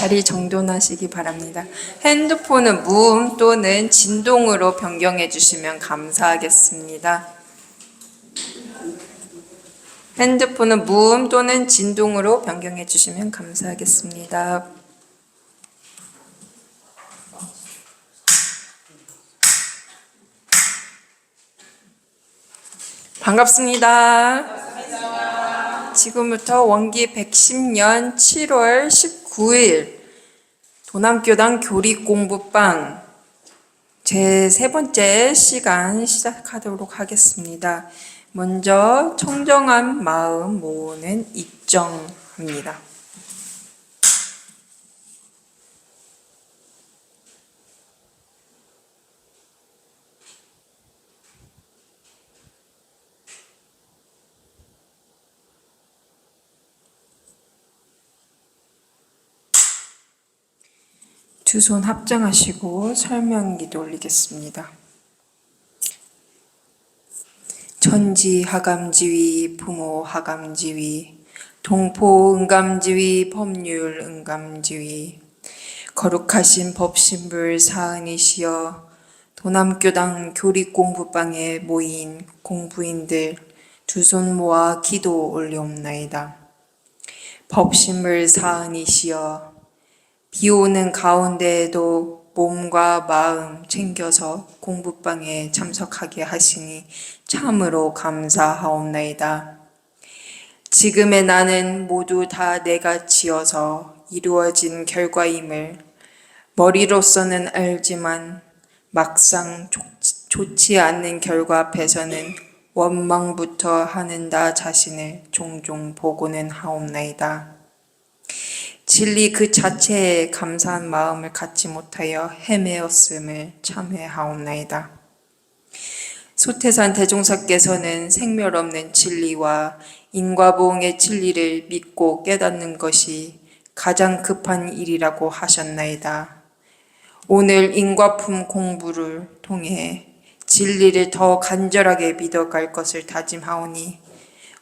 자리 정돈하시기 바랍니다. 핸드폰은 무음 또는 진동으로 변경해 주시면 감사하겠습니다. 핸드폰은 무음 또는 진동으로 변경해 주시면 감사하겠습니다. 반갑습니다. 지금부터 원기 110년 7월 19일 도남교당 교리공부방 제3번째 시간 시작하도록 하겠습니다. 먼저 청정한 마음 모으는 입정합니다. 두 손 합장하시고 설명기도 올리겠습니다. 천지 하감지위 부모 하감지위 동포 응감지위 법률 응감지위 거룩하신 법신불 사은이시여 도남교당 교리공부방에 모인 공부인들 두 손 모아 기도 올려옵나이다. 법신불 사은이시여 비오는 가운데에도 몸과 마음 챙겨서 공부방에 참석하게 하시니 참으로 감사하옵나이다. 지금의 나는 모두 다 내가 지어서 이루어진 결과임을 머리로서는 알지만 막상 좋지 않는 결과 앞에서는 원망부터 하는 나 자신을 종종 보고는 하옵나이다. 진리 그 자체에 감사한 마음을 갖지 못하여 헤매었음을 참회하옵나이다. 소태산 대종사께서는 생멸 없는 진리와 인과보응의 진리를 믿고 깨닫는 것이 가장 급한 일이라고 하셨나이다. 오늘 인과품 공부를 통해 진리를 더 간절하게 믿어갈 것을 다짐하오니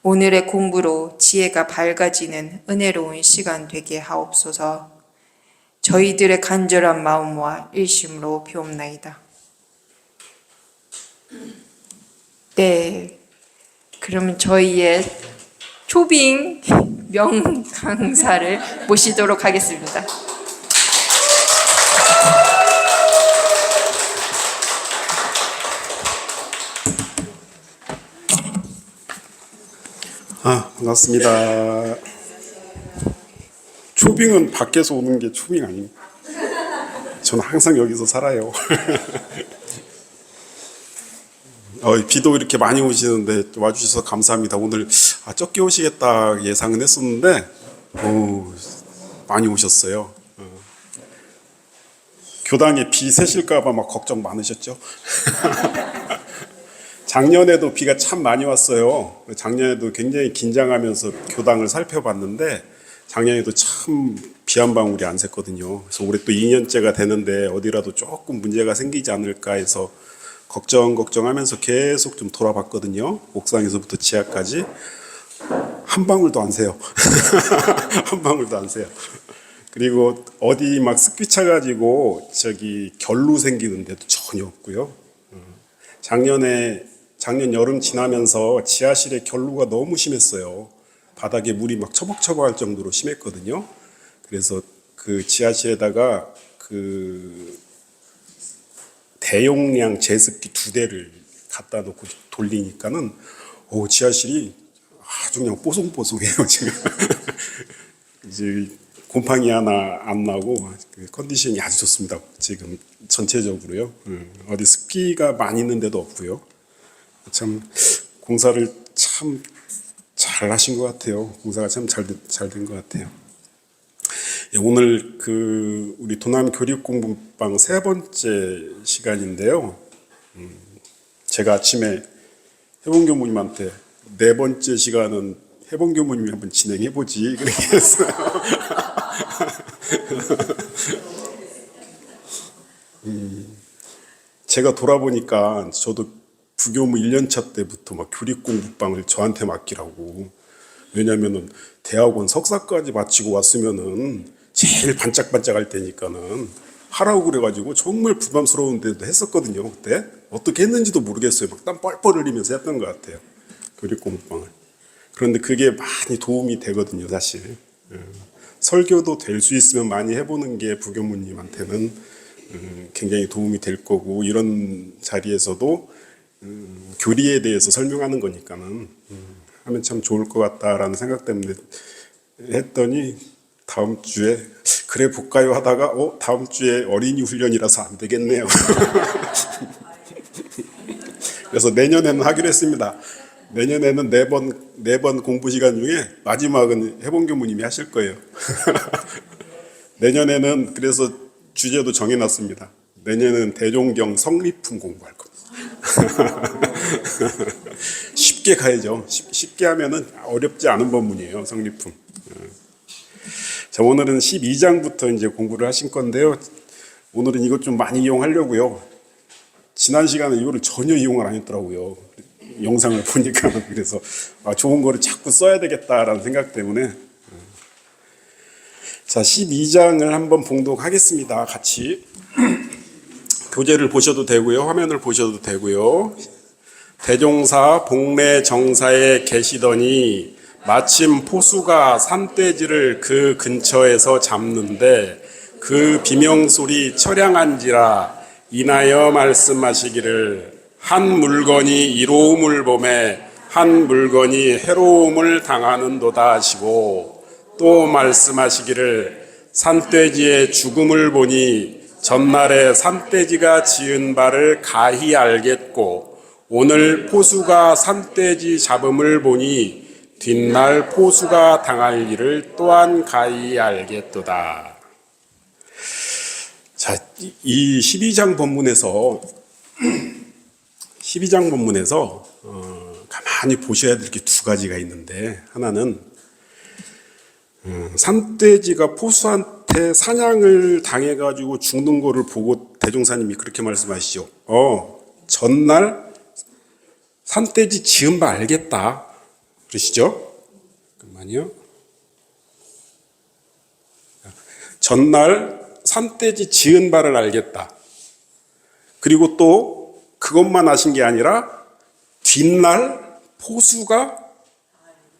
오늘의 공부로 지혜가 밝아지는 은혜로운 시간 되게 하옵소서. 저희들의 간절한 마음과 일심으로 비옵나이다. 네, 그러면 저희의 초빙 명강사를 모시도록 하겠습니다. 반갑습니다. 초빙은 밖에서 오는 게 초빙 아닙니까? 저는 항상 여기서 살아요. 비도 이렇게 많이 오시는데 와주셔서 감사합니다. 오늘 적게 오시겠다 예상은 했었는데 많이 오셨어요. 교당에 비 새실까봐 막 걱정 많으셨죠? 작년에도 비가 참 많이 왔어요. 작년에도 굉장히 긴장하면서 교당을 살펴봤는데 작년에도 참 비 한 방울이 안 샜거든요. 그래서 올해 또 2년째가 되는데 어디라도 조금 문제가 생기지 않을까 해서 걱정하면서 계속 좀 돌아봤거든요. 옥상에서부터 지하까지 한 방울도 안 새요. 한 방울도 안 새요. 그리고 어디 막 습기 차가지고 결루 생기는데도 전혀 없고요. 작년 여름 지나면서 지하실에 결루가 너무 심했어요. 바닥에 물이 막 처벅처벅할 정도로 심했거든요. 그래서 그 지하실에다가 그 대용량 제습기 2대를 갖다 놓고 돌리니까는 지하실이 아주 그냥 뽀송뽀송해요 지금. 이제 곰팡이 하나 안 나고 컨디션이 아주 좋습니다. 지금 전체적으로요. 어디 습기가 많이 있는데도 없고요. 참 공사를 참 잘 하신 것 같아요. 공사가 참 잘 된 것 같아요. 오늘 우리 도남 교리공부방 3번째 시간인데요. 제가 아침에 혜봉 교무님한테 4번째 시간은 혜봉 교무님이 한번 진행해보지 그렇게 했어요. 제가 돌아보니까 저도 부교무 1년차 때부터 막 교리공부방을 저한테 맡기라고. 왜냐면은 대학원 석사까지 마치고 왔으면은 제일 반짝반짝할 때니까는 하라고 그래가지고 정말 부담스러운데도 했었거든요. 그때 어떻게 했는지도 모르겠어요. 막 땀 뻘뻘 흘리면서 했던 것 같아요. 교리공부방을. 그런데 그게 많이 도움이 되거든요, 사실. 설교도 될 수 있으면 많이 해보는 게 부교무님한테는 굉장히 도움이 될 거고, 이런 자리에서도 교리에 대해서 설명하는 거니까는 하면 참 좋을 것 같다라는 생각 때문에 했더니, 다음 주에 그래 볼까요 하다가 다음 주에 어린이 훈련이라서 안 되겠네요. 그래서 내년에는 하기로 했습니다. 내년에는 네 번 공부 시간 중에 마지막은 해본 교무님이 하실 거예요. 내년에는 그래서 주제도 정해놨습니다. 내년은 대종경 성리품 공부할 겁니다. 쉽게 가야죠. 쉽게 하면은 어렵지 않은 법문이에요, 성리품. 자, 오늘은 12장부터 이제 공부를 하신 건데요. 오늘은 이것 좀 많이 이용하려고요. 지난 시간에 이거를 전혀 이용을 안 했더라고요. 영상을 보니까. 그래서 좋은 거를 자꾸 써야 되겠다라는 생각 때문에. 자, 12장을 한번 봉독하겠습니다. 같이. 교재를 보셔도 되고요. 화면을 보셔도 되고요. 대종사 복례 정사에 계시더니 마침 포수가 산돼지를 그 근처에서 잡는데 그 비명소리 처량한지라 인하여 말씀하시기를 한 물건이 이로움을 보매 한 물건이 해로움을 당하는도다 하시고, 또 말씀하시기를 산돼지의 죽음을 보니 전날에 산돼지가 지은 바를 가히 알겠고, 오늘 포수가 산돼지 잡음을 보니 뒷날 포수가 당할 일을 또한 가히 알겠도다. 자, 이 12장 본문에서 가만히 보셔야 될 게 두 가지가 있는데, 하나는 산돼지가 포수한테 사냥을 당해가지고 죽는 거를 보고 대종사님이 그렇게 말씀하시죠. 전날 산돼지 지은 바 알겠다. 그러시죠? 잠깐만요. 전날 산돼지 지은 바를 알겠다. 그리고 또 그것만 하신 게 아니라 뒷날 포수가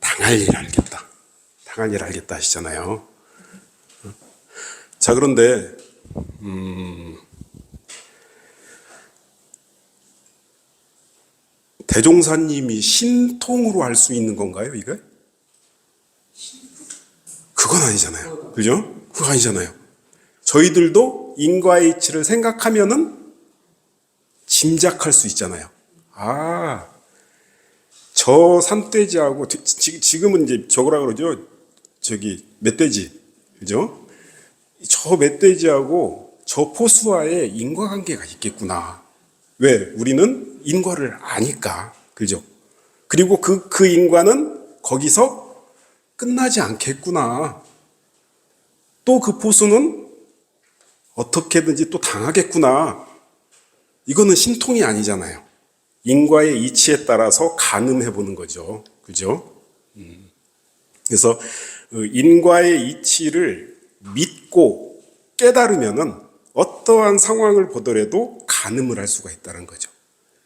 당할 일 알겠다. 당할 일 알겠다 하시잖아요. 자, 그런데 대종사님이 신통으로 할 수 있는 건가요, 이게? 그건 아니잖아요. 그죠? 그거 아니잖아요. 저희들도 인과의 이치를 생각하면은 짐작할 수 있잖아요. 저 산돼지하고, 지금은 이제 저거라 그러죠. 멧돼지. 그죠? 저 멧돼지하고 저 포수와의 인과관계가 있겠구나. 왜? 우리는 인과를 아니까. 그죠? 그리고 그 인과는 거기서 끝나지 않겠구나. 또 그 포수는 어떻게든지 또 당하겠구나. 이거는 신통이 아니잖아요. 인과의 이치에 따라서 가늠해 보는 거죠. 그죠? 그래서 인과의 이치를 믿고 깨달으면은 어떠한 상황을 보더라도 가늠을 할 수가 있다는 거죠.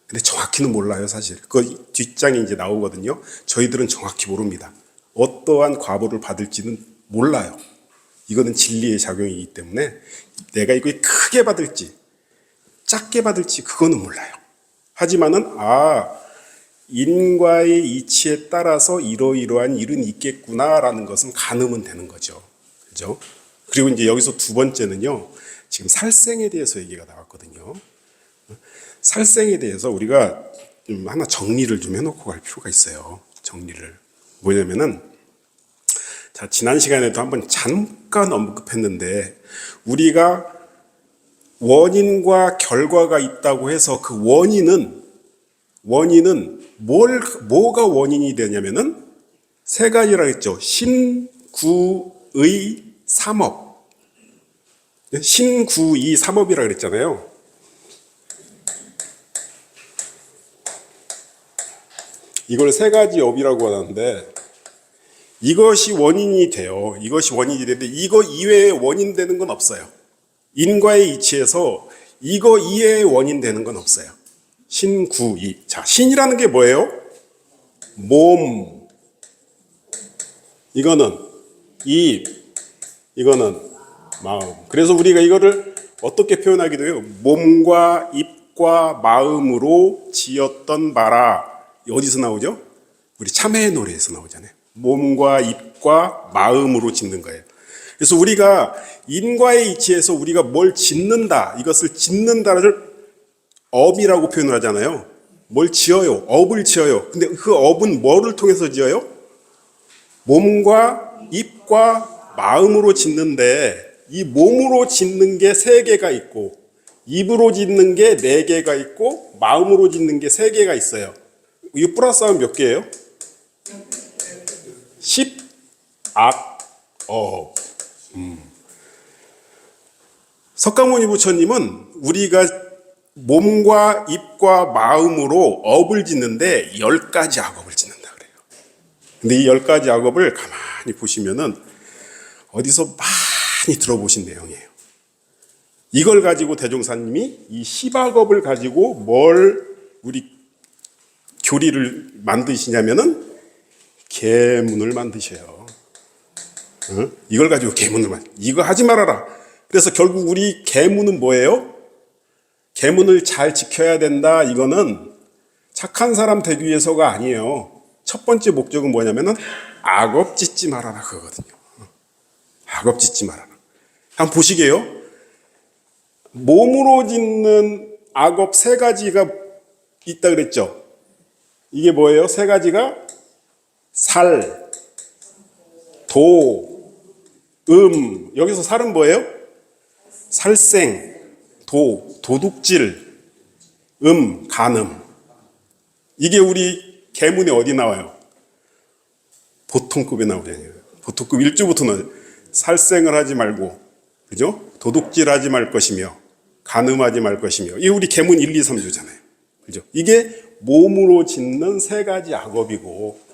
근데 정확히는 몰라요, 사실. 그 뒷장에 이제 나오거든요. 저희들은 정확히 모릅니다. 어떠한 과보를 받을지는 몰라요. 이거는 진리의 작용이기 때문에 내가 이걸 크게 받을지 작게 받을지 그거는 몰라요. 하지만은 인과의 이치에 따라서 이러이러한 일은 있겠구나라는 것은 가늠은 되는 거죠. 그죠? 그리고 이제 여기서 두 번째는요. 지금 살생에 대해서 얘기가 나왔거든요. 살생에 대해서 우리가 좀 하나 정리를 좀 해놓고 갈 필요가 있어요. 정리를. 뭐냐면은, 자, 지난 시간에도 한번 잠깐 언급했는데, 우리가 원인과 결과가 있다고 해서 그 원인은 뭐가 원인이 되냐면은 세 가지라고 했죠. 신구의 삼업. 신구의 삼업이라고 그랬잖아요. 이걸 세 가지 업이라고 하는데, 이것이 원인이 돼요. 이것이 원인이 되는데 이거 이외에 원인 되는 건 없어요. 인과의 이치에서 이거 이외에 원인 되는 건 없어요. 신구이. 자, 신이라는 게 뭐예요? 몸. 이거는 입. 이거는 마음. 그래서 우리가 이거를 어떻게 표현하기도 해요? 몸과 입과 마음으로 지었던 바라. 어디서 나오죠? 우리 참회의 노래에서 나오잖아요. 몸과 입과 마음으로 짓는 거예요. 그래서 우리가 인과의 이치에서 우리가 뭘 짓는다, 이것을 짓는다를 업이라고 표현을 하잖아요. 뭘 지어요? 업을 지어요. 근데 그 업은 뭐를 통해서 지어요? 몸과 입과 마음으로 짓는데 이 몸으로 짓는 게 3개가 있고 입으로 짓는 게 4개가 있고 마음으로 짓는 게 3개가 있어요. 이거 플러스하면 몇 개예요? 10, 악, 업. 석가모니 부처님은 우리가 몸과 입과 마음으로 업을 짓는데 10가지 악업을 짓는다 그래요. 근데 이 10가지 악업을 가만히 보시면은 어디서 많이 들어보신 내용이에요. 이걸 가지고 대종사님이 이 10악업을 가지고 뭘 우리 교리를 만드시냐면은 계문을 만드셔요. 이걸 가지고 계문을 이거 하지 말아라. 그래서 결국 우리 계문은 뭐예요? 계문을 잘 지켜야 된다. 이거는 착한 사람 되기 위해서가 아니에요. 첫 번째 목적은 뭐냐면은 악업 짓지 말아라 그거거든요. 악업 짓지 말아라. 한번 보시게요. 몸으로 짓는 악업 3가지가 있다 그랬죠. 이게 뭐예요? 3가지가 살, 도, 여기서 살은 뭐예요? 살생, 도둑질, 간음. 이게 우리 계문에 어디 나와요? 보통급에 나오잖아요. 보통급 1조부터 나와요. 살생을 하지 말고, 그죠? 도둑질 하지 말 것이며, 간음하지 말 것이며. 이게 우리 계문 1, 2, 3조잖아요. 그죠? 이게 몸으로 짓는 3가지 악업이고,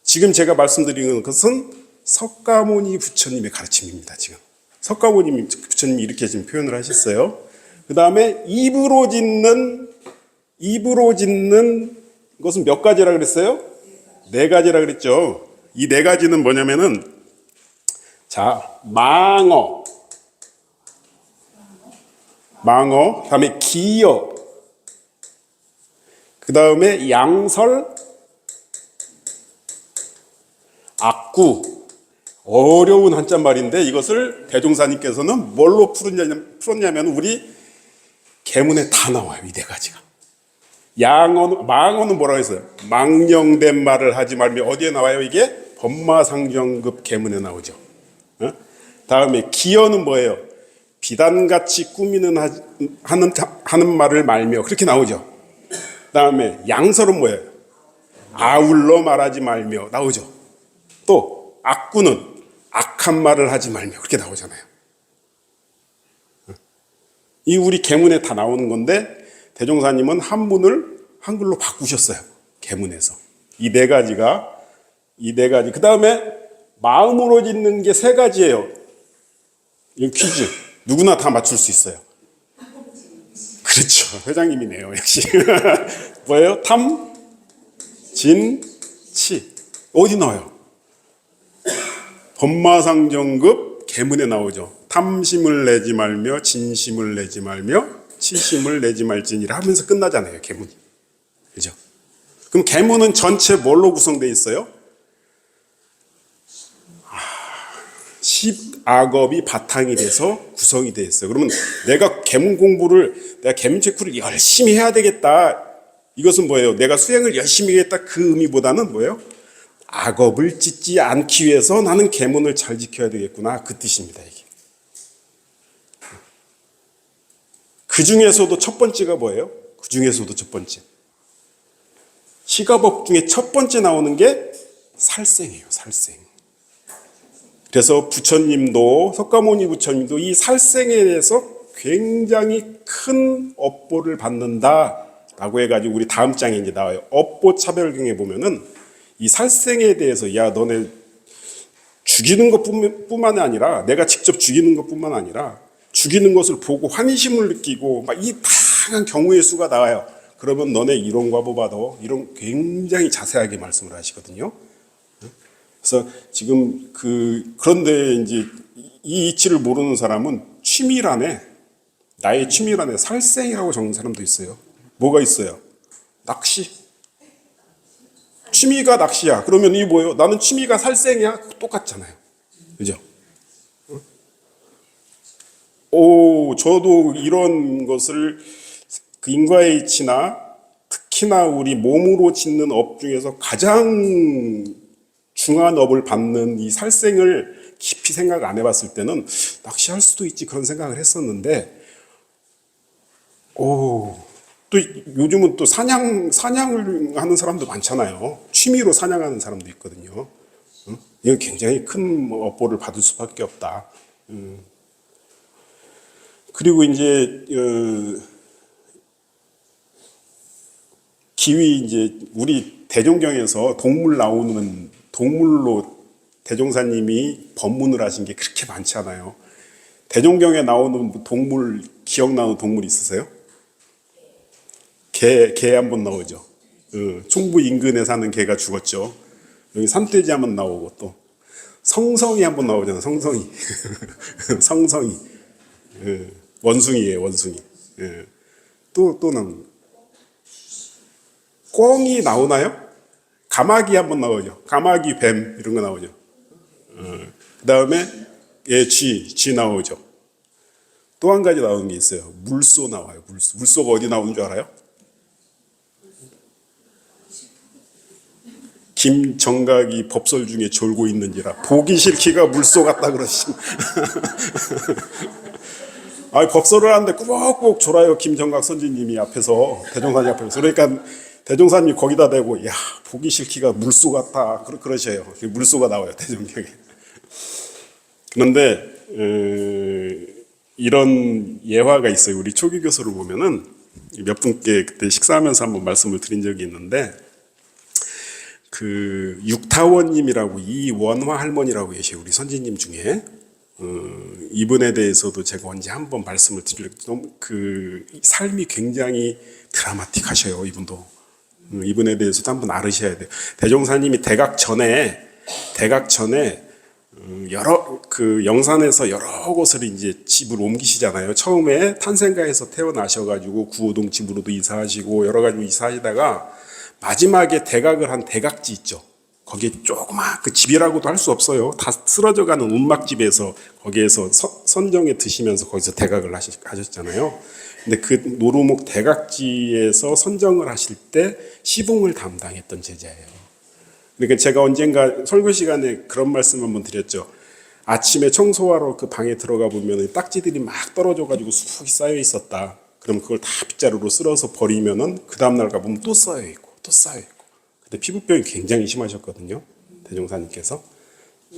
지금 제가 말씀드리는 것은 석가모니 부처님의 가르침입니다. 지금 석가모니 부처님이 이렇게 지금 표현을 하셨어요. 그 다음에 입으로 짓는 것은 몇 가지라 그랬어요? 4가지라 그랬죠. 이 4가지는 뭐냐면은 자, 망어, 그 다음에 기여, 그 다음에 양설, 악구. 어려운 한자말인데 이것을 대종사님께서는 뭘로 풀었냐면 우리 계문에 다 나와요. 이 4가지가. 망어는 뭐라고 했어요? 망령된 말을 하지 말며. 어디에 나와요? 이게 법마상정급 계문에 나오죠. 다음에 기여는 뭐예요? 비단같이 꾸미는 하는 말을 말며. 그렇게 나오죠. 다음에 양설은 뭐예요? 아울러 말하지 말며. 나오죠. 또 악구는 악한 말을 하지 말며. 그렇게 나오잖아요. 이 우리 계문에 다 나오는 건데 대종사님은 한문을 한글로 바꾸셨어요. 계문에서. 이 4가지. 그 다음에 마음으로 짓는 게 3가지예요. 이건 퀴즈. 누구나 다 맞출 수 있어요. 그렇죠. 회장님이네요. 역시. 뭐예요? 탐, 진, 치. 어디 나와요? 법마상정급 계문에 나오죠. 탐심을 내지 말며, 진심을 내지 말며, 치심을 내지 말지니라 하면서 끝나잖아요. 계문이. 그죠? 그럼 계문은 전체 뭘로 구성되어 있어요? 10악업이 바탕이 돼서 구성이 되어 있어요. 그러면 내가 계문 공부를, 내가 계문 체크를 열심히 해야 되겠다. 이것은 뭐예요? 내가 수행을 열심히 하겠다. 그 의미보다는 뭐예요? 악업을 짓지 않기 위해서 나는 계문을 잘 지켜야 되겠구나. 그 뜻입니다. 이게. 그 중에서도 첫 번째가 뭐예요? 그 중에서도 첫 번째. 시가법 중에 첫 번째 나오는 게 살생이에요. 살생. 그래서 부처님도, 석가모니 부처님도 이 살생에 대해서 굉장히 큰 업보를 받는다라고 해가지고 우리 다음 장에 이제 나와요. 업보 차별경에 보면은 이 살생에 대해서 야 너네 죽이는 것뿐만 아니라 내가 직접 죽이는 것뿐만 아니라 죽이는 것을 보고 환희심을 느끼고 막 이 다양한 경우의 수가 나와요. 그러면 너네 이론과 보아다 이런 굉장히 자세하게 말씀을 하시거든요. 그래서 지금 그런데 이제 이 이치를 모르는 사람은 취미란에 나의 취미란에 살생이라고 적는 사람도 있어요. 뭐가 있어요? 낚시. 취미가 낚시야. 그러면 이게 뭐예요? 나는 취미가 살생이야? 똑같잖아요. 그죠? 저도 이런 것을 그 인과의 이치나 특히나 우리 몸으로 짓는 업 중에서 가장 중한 업을 받는 이 살생을 깊이 생각 안 해봤을 때는 낚시할 수도 있지 그런 생각을 했었는데, 또 요즘은 또 사냥을 하는 사람도 많잖아요. 취미로 사냥하는 사람도 있거든요. 이건 굉장히 큰 업보를 받을 수밖에 없다. 그리고 이제 기위 이제 우리 대종경에서 동물로 대종사님이 법문을 하신 게 그렇게 많지 않아요. 대종경에 나오는 동물 기억나는 동물 있으세요? 개 한번 나오죠. 충북 인근에 사는 개가 죽었죠. 여기 산돼지 한번 나오고 또 성성이 한번 나오잖아요. 성성이. 성성이. 원숭이에요. 원숭이. 또 나옵니다. 꿩이 나오나요? 가마귀 한번 나오죠. 가마귀, 뱀 이런 거 나오죠. 그 다음에 쥐 나오죠. 또 한 가지 나오는 게 있어요. 물소 나와요. 물소가 어디 나오는 줄 알아요? 김정각이 법설 중에 졸고 있는지라 보기 싫기가 물소 같다 그러시. 법설을 하는데 꾸벅꾸벅 졸아요. 김정각 선지님이 앞에서 대종사님 앞에서. 그러니까 대종사님이 거기다 대고 야 보기 싫기가 물소 같다 그러셔요. 물소가 나와요 대종경에. 그런데 이런 예화가 있어요. 우리 초기 교서를 보면은 몇 분께 그때 식사하면서 한번 말씀을 드린 적이 있는데, 그 육타원님이라고 이원화 할머니라고 계세요. 우리 선지님 중에. 이분에 대해서도 제가 언제 한번 말씀을 드리려고, 그 삶이 굉장히 드라마틱하셔요. 이분도. 이분에 대해서도 한번 알으셔야 돼요. 대종사님이 대각 전에 그 영산에서 여러 곳을 이제 집을 옮기시잖아요. 처음에 탄생가에서 태어나셔가지고 구호동 집으로도 이사하시고 여러 가지로 이사하시다가 마지막에 대각을 한 대각지 있죠. 거기에 조그마 그 집이라고도 할 수 없어요. 다 쓰러져가는 운막집에서 거기에서 선정에 드시면서 거기서 대각을 하셨잖아요. 근데 그 노루목 대각지에서 선정을 하실 때 시봉을 담당했던 제자예요. 그러니까 제가 언젠가 설교 시간에 그런 말씀 한번 드렸죠. 아침에 청소하러 그 방에 들어가 보면 딱지들이 막 떨어져가지고 수북이 쌓여 있었다. 그럼 그걸 다 빗자루로 쓸어서 버리면은 그 다음날 가보면 또 쌓여 있고 또 쌓여 있고. 그때 피부병이 굉장히 심하셨거든요. 대종사님께서.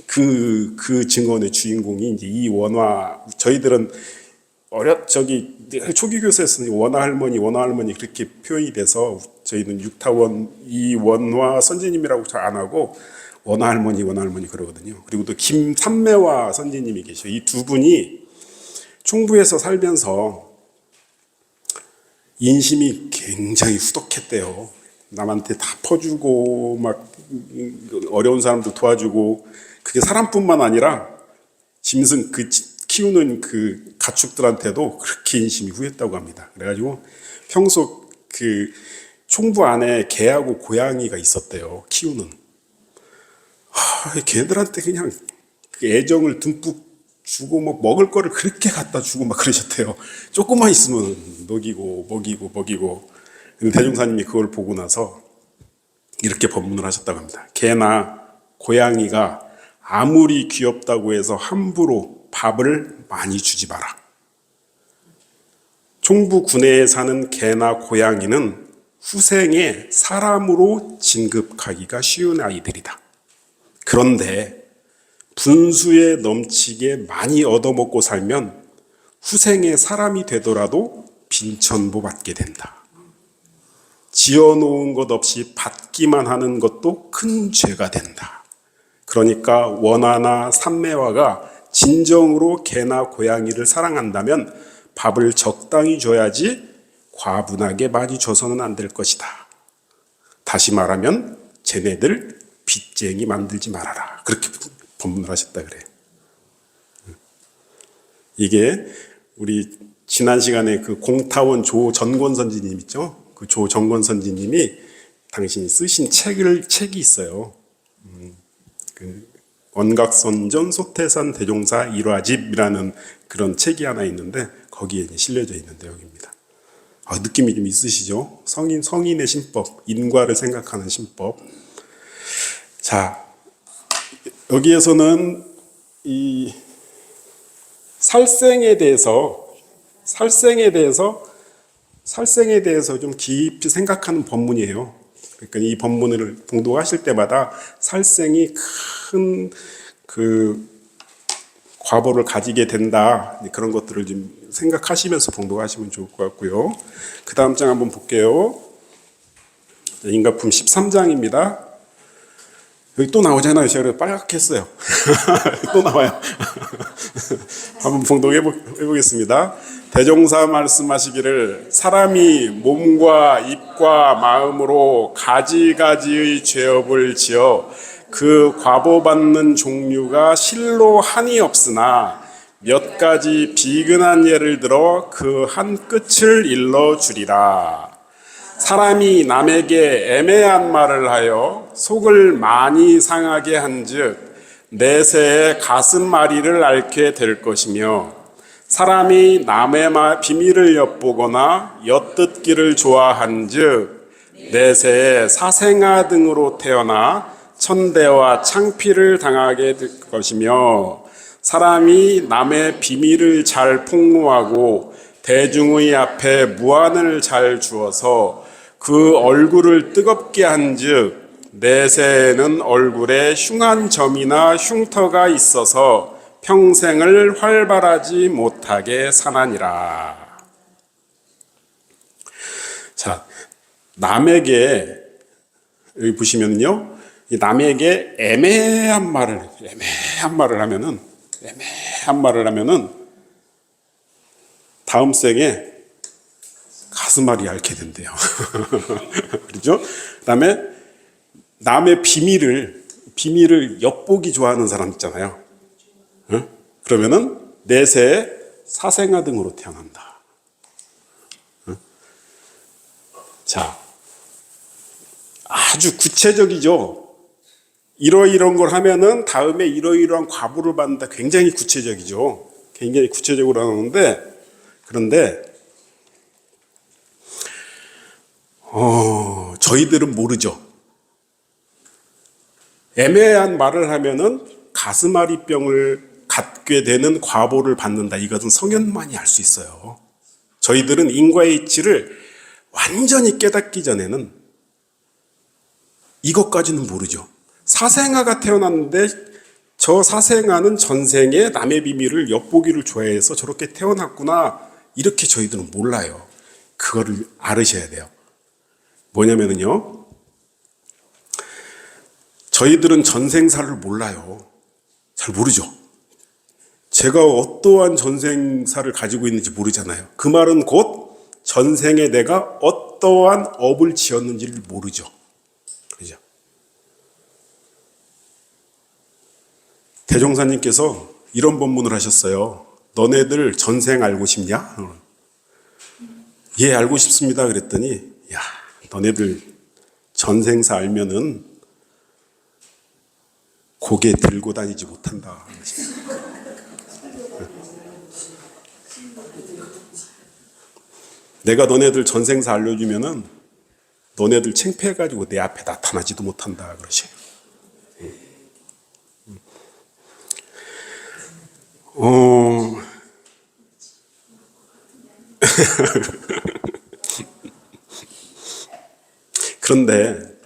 그 증언의 주인공이 이제 이 원화, 저희들은 초기 교사에서는 원화 할머니 그렇게 표현이 돼서 저희는 육타원 이원화 선지님이라고 잘 안 하고 원화 할머니 그러거든요. 그리고 또 김삼매화 선지님이 계셔. 이 두 분이 충북에서 살면서 인심이 굉장히 후덕했대요. 남한테 다 퍼주고 막 어려운 사람들 도와주고, 그게 사람뿐만 아니라 짐승 키우는 그 가축들한테도 그렇게 인심이 후했다고 합니다. 그래가지고 평소 그 총부 안에 개하고 고양이가 있었대요. 키우는. 걔들한테 그냥 그 애정을 듬뿍 주고 뭐 먹을 거를 그렇게 갖다 주고 막 그러셨대요. 조금만 있으면 먹이고. 대종사님이 그걸 보고 나서 이렇게 법문을 하셨다고 합니다. 개나 고양이가 아무리 귀엽다고 해서 함부로 밥을 많이 주지 마라. 총부 군내에 사는 개나 고양이는 후생에 사람으로 진급하기가 쉬운 아이들이다. 그런데 분수에 넘치게 많이 얻어먹고 살면 후생에 사람이 되더라도 빈천보 받게 된다. 지어놓은 것 없이 받기만 하는 것도 큰 죄가 된다. 그러니까 원화나 산매화가 진정으로 개나 고양이를 사랑한다면 밥을 적당히 줘야지 과분하게 많이 줘서는 안 될 것이다. 다시 말하면 쟤네들 빚쟁이 만들지 말아라. 그렇게 법문을 하셨다 그래요. 이게 우리 지난 시간에 그 공타원 조전권 선지님 있죠? 그 조전권 선지님이 당신이 쓰신 책이 있어요. 그 원각선전 소태산 대종사 일화집이라는 그런 책이 하나 있는데 거기에 실려져 있는 내용입니다. 느낌이 좀 있으시죠? 성인의 신법, 인과를 생각하는 신법. 자, 여기에서는 이 살생에 대해서 좀 깊이 생각하는 법문이에요. 그러니까 이 법문을 봉독하실 때마다 살생이 큰 과보를 가지게 된다. 그런 것들을 좀 생각하시면서 봉독하시면 좋을 것 같고요. 그 다음 장 한번 볼게요. 인가품 13장입니다. 여기 또 나오잖아요. 제가 빨갛게 했어요. 또 나와요. 한번 봉독해 보겠습니다. 대종사 말씀하시기를 사람이 몸과 입과 마음으로 가지가지의 죄업을 지어 그 과보받는 종류가 실로 한이 없으나 몇 가지 비근한 예를 들어 그 한 끝을 일러주리라. 사람이 남에게 애매한 말을 하여 속을 많이 상하게 한즉 내세의 가슴앓이를 앓게 될 것이며 사람이 남의 비밀을 엿보거나 엿듣기를 좋아한즉 내세의 사생아 등으로 태어나 천대와 창피를 당하게 될 것이며 사람이 남의 비밀을 잘 폭로하고 대중의 앞에 무안을 잘 주어서 그 얼굴을 뜨겁게 한즉 내세에는 얼굴에 흉한 점이나 흉터가 있어서 평생을 활발하지 못하게 사나니라. 자, 남에게 여기 보시면요, 남에게 애매한 말을 하면은 다음 생에 가슴앓이 앓게 된대요. 그렇죠? 그다음에 남의 비밀을 엿보기 좋아하는 사람 있잖아요. 그러면은 내세에 사생아 등으로 태어난다. 자, 아주 구체적이죠. 이러이러한 걸 하면은 다음에 이러이러한 과보를 받는다. 굉장히 구체적이죠. 굉장히 구체적으로 하는데, 그런데 저희들은 모르죠. 애매한 말을 하면은 가슴앓이병을 갖게 되는 과보를 받는다. 이것은 성현만이 알 수 있어요. 저희들은 인과의 이치를 완전히 깨닫기 전에는 이것까지는 모르죠. 사생아가 태어났는데 저 사생아는 전생에 남의 비밀을 엿보기를 좋아해서 저렇게 태어났구나. 이렇게 저희들은 몰라요. 그거를 알으셔야 돼요. 뭐냐면요, 저희들은 전생사를 몰라요. 잘 모르죠. 제가 어떠한 전생사를 가지고 있는지 모르잖아요. 그 말은 곧 전생에 내가 어떠한 업을 지었는지를 모르죠. 그죠? 대종사님께서 이런 법문을 하셨어요. 너네들 전생 알고 싶냐? 예, 알고 싶습니다. 그랬더니, 야, 너네들 전생사 알면은 고개 들고 다니지 못한다. 내가 너네들 전생사 알려주면은 너네들 창피해가지고 내 앞에 나타나지도 못한다. 그러셔요. 그런데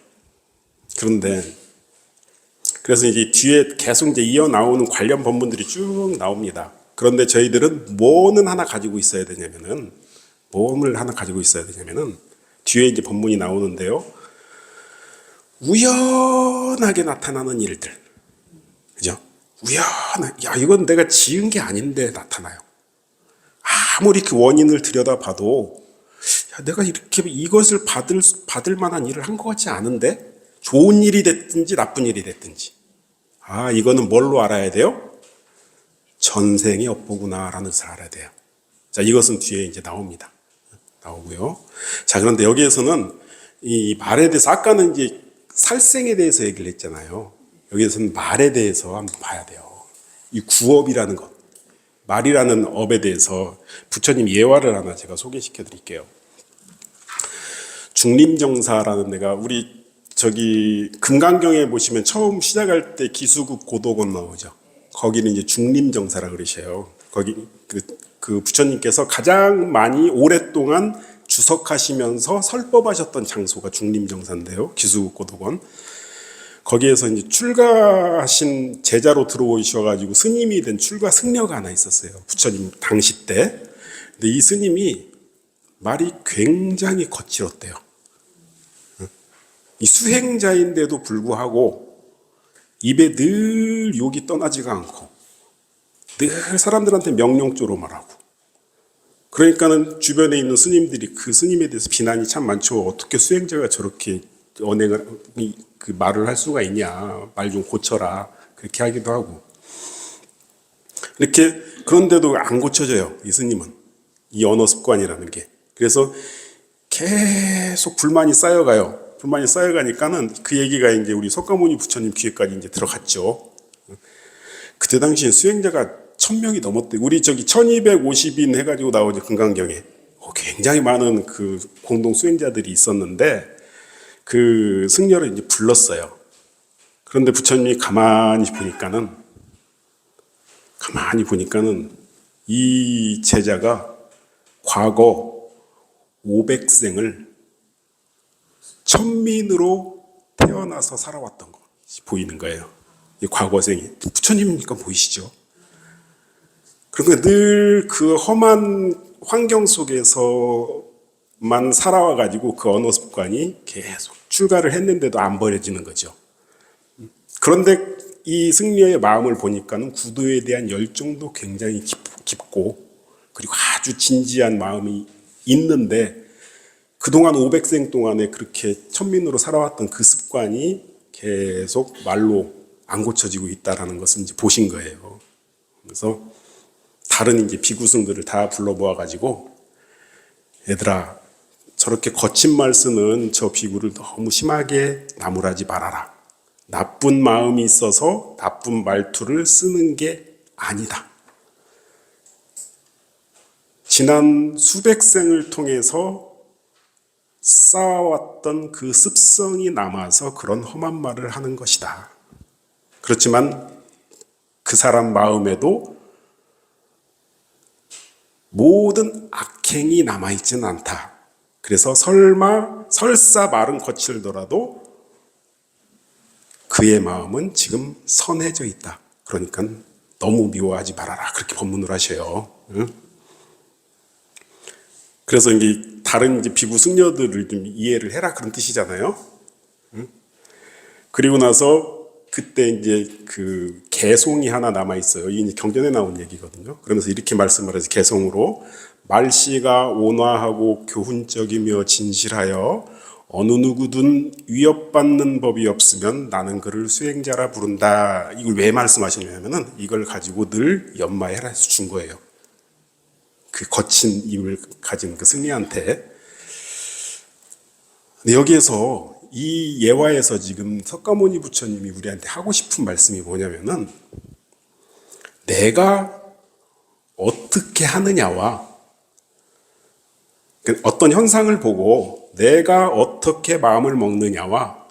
그래서 이제 뒤에 계속 이제 이어 나오는 관련 본문들이 쭉 나옵니다. 그런데 저희들은 뭐는 하나 가지고 있어야 되냐면은 뒤에 이제 본문이 나오는데요. 우연하게 나타나는 일들. 그죠? 야, 이건 내가 지은 게 아닌데 나타나요. 아무리 그 원인을 들여다봐도, 야, 내가 이렇게 이것을 받을 만한 일을 한 것 같지 않은데? 좋은 일이 됐든지 나쁜 일이 됐든지. 이거는 뭘로 알아야 돼요? 전생의 업보구나라는 것을 알아야 돼요. 자, 이것은 뒤에 이제 나오고요. 자, 그런데 여기에서는 이 말에 대해서, 아까는 이제 살생에 대해서 얘기를 했잖아요. 여기에서는 말에 대해서 한번 봐야 돼요. 이 구업이라는 것, 말이라는 업에 대해서 부처님 예화를 하나 제가 소개시켜 드릴게요. 중림정사라는 데가, 우리 금강경에 보시면 처음 시작할 때 기수국 고도곤 나오죠. 거기는 이제 중림정사라 그러셔요. 거기 그 부처님께서 가장 많이 오랫동안 주석하시면서 설법하셨던 장소가 중림정사인데요. 기수국 고도곤. 거기에서 이제 출가하신 제자로 들어오셔가지고 스님이 된 출가 승려가 하나 있었어요. 부처님 당시 때. 근데 이 스님이 말이 굉장히 거칠었대요. 이 수행자인데도 불구하고 입에 늘 욕이 떠나지가 않고 늘 사람들한테 명령조로 말하고, 그러니까는 주변에 있는 스님들이 그 스님에 대해서 비난이 참 많죠. 어떻게 수행자가 저렇게 언행을, 그 말을 할 수가 있냐, 말 좀 고쳐라, 그렇게 하기도 하고. 이렇게, 그런데도 안 고쳐져요, 이 스님은. 이 언어 습관이라는 게. 그래서 계속 불만이 쌓여가요. 불만이 쌓여가니까는 그 얘기가 이제 우리 석가모니 부처님 귀에까지 이제 들어갔죠. 그때 당시에 수행자가 1000명이 넘었대. 우리 1250인 해가지고 나오죠, 금강경에. 굉장히 많은 그 공동 수행자들이 있었는데, 그 승려를 이제 불렀어요. 그런데 부처님이 가만히 보니까는 이 제자가 과거 500생을 천민으로 태어나서 살아왔던 것이 보이는 거예요. 이 과거생이. 부처님이니까 보이시죠? 그러니까 늘 그 험한 환경 속에서만 살아와가지고 그 언어 습관이 계속 출가를 했는데도 안 버려지는 거죠. 그런데 이 승려의 마음을 보니까는 구도에 대한 열정도 굉장히 깊고, 그리고 아주 진지한 마음이 있는데, 그동안 500생 동안에 그렇게 천민으로 살아왔던 그 습관이 계속 말로 안 고쳐지고 있다라는 것을 이제 보신 거예요. 그래서 다른 이제 비구승들을 다 불러 모아가지고, 얘들아, 저렇게 거친 말 쓰는 저 비구를 너무 심하게 나무라지 말아라. 나쁜 마음이 있어서 나쁜 말투를 쓰는 게 아니다. 지난 수백 생을 통해서 쌓아왔던 그 습성이 남아서 그런 험한 말을 하는 것이다. 그렇지만 그 사람 마음에도 모든 악행이 남아있지는 않다. 그래서 설사 말은 거칠더라도 그의 마음은 지금 선해져 있다. 그러니까 너무 미워하지 말아라. 그렇게 법문을 하셔요. 그래서 이제 다른 이제 비구 승려들을 좀 이해를 해라, 그런 뜻이잖아요. 그리고 나서 그때 이제 그 개송이 하나 남아 있어요. 이게 경전에 나온 얘기거든요. 그러면서 이렇게 말씀을 해서 개송으로, 말씨가 온화하고 교훈적이며 진실하여 어느 누구든 위협받는 법이 없으면 나는 그를 수행자라 부른다. 이걸 왜 말씀하시냐면은 이걸 가지고 늘 연마해라 해서 준 거예요. 그 거친 입을 가진 그 승리한테. 근데 여기에서 이 예화에서 지금 석가모니 부처님이 우리한테 하고 싶은 말씀이 뭐냐면은, 내가 어떻게 하느냐와 어떤 현상을 보고 내가 어떻게 마음을 먹느냐와